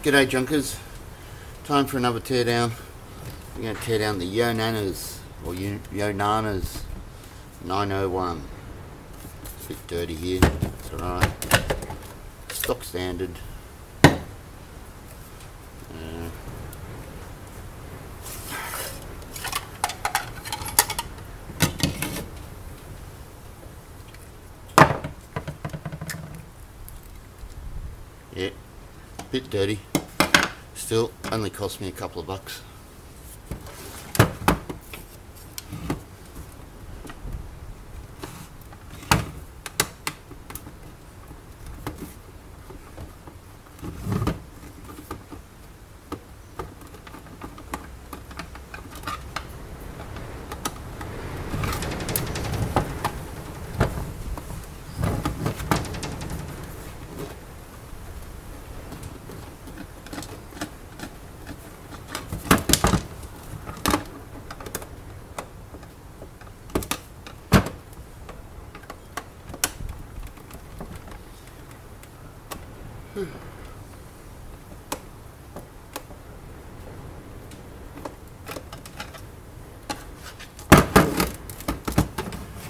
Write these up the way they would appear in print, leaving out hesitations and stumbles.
G'day junkers, time for another teardown. We're going to tear down the YONANAS, or YONANAS 901. It's a bit dirty here, it's alright. Stock standard. Yeah, bit dirty. Still, only cost me a couple of bucks.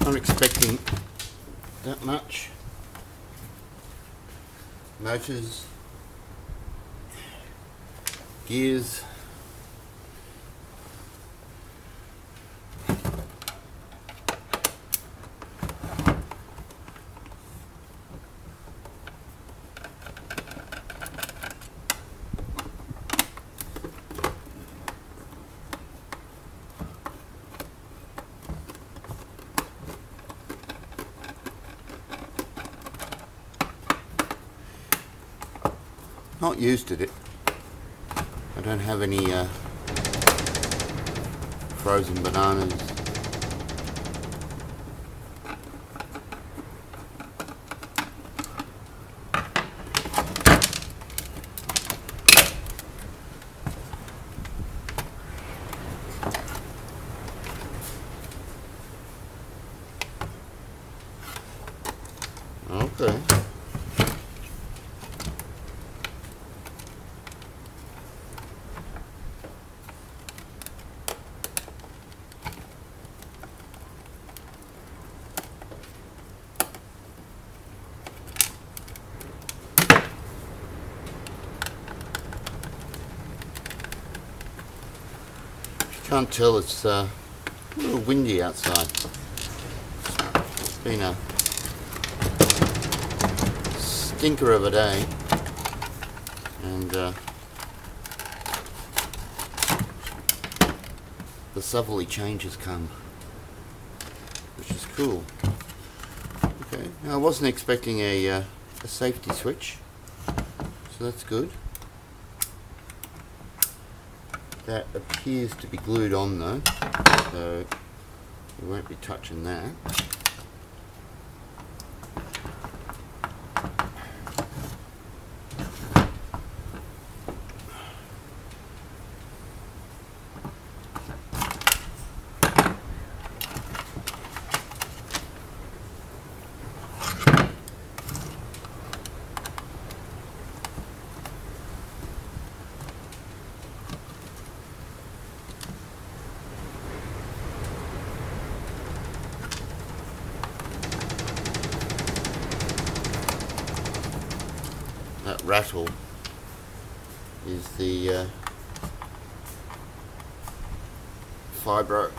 I'm expecting that much. Motors, gears, not used to it. I don't have any frozen bananas. Okay. Can't tell, it's a little windy outside. It's been a stinker of a day, and the southerly change has come, which is cool. Okay, now I wasn't expecting a safety switch, so that's good. That appears to be glued on though, so we won't be touching that. That rattle is the fibro.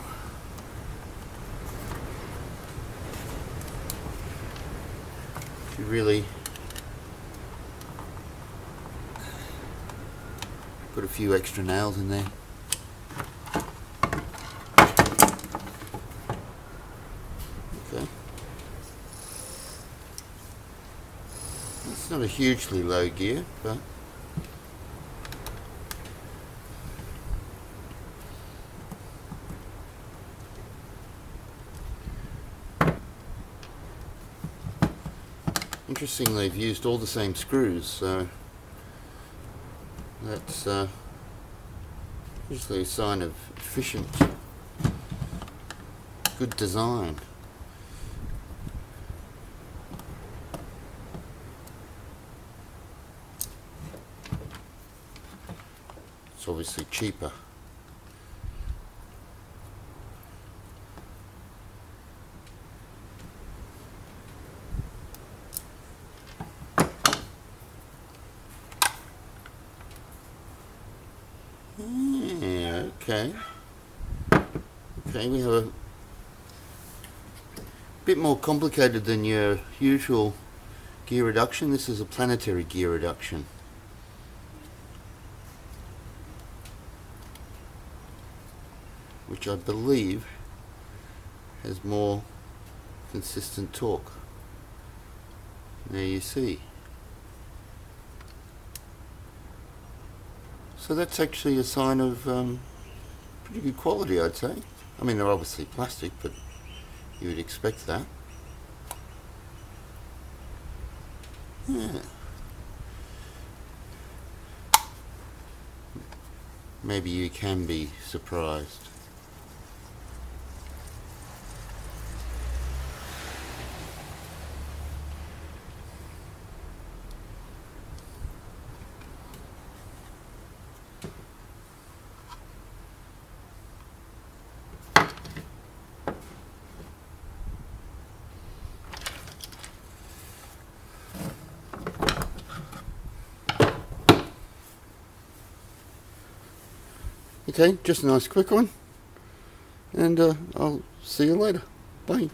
You really put a few extra nails in there. Okay. It's not a hugely low gear, but interestingly they've used all the same screws, so that's usually a sign of efficient, good design. It's obviously cheaper. Yeah, okay. Okay, we have a bit more complicated than your usual gear reduction. This is a planetary gear reduction. Which I believe has more consistent torque. There you see. So that's actually a sign of pretty good quality, I'd say. I mean, they're obviously plastic, but you would expect that. Yeah. Maybe you can be surprised. Okay, just a nice quick one, and I'll see you later. Bye.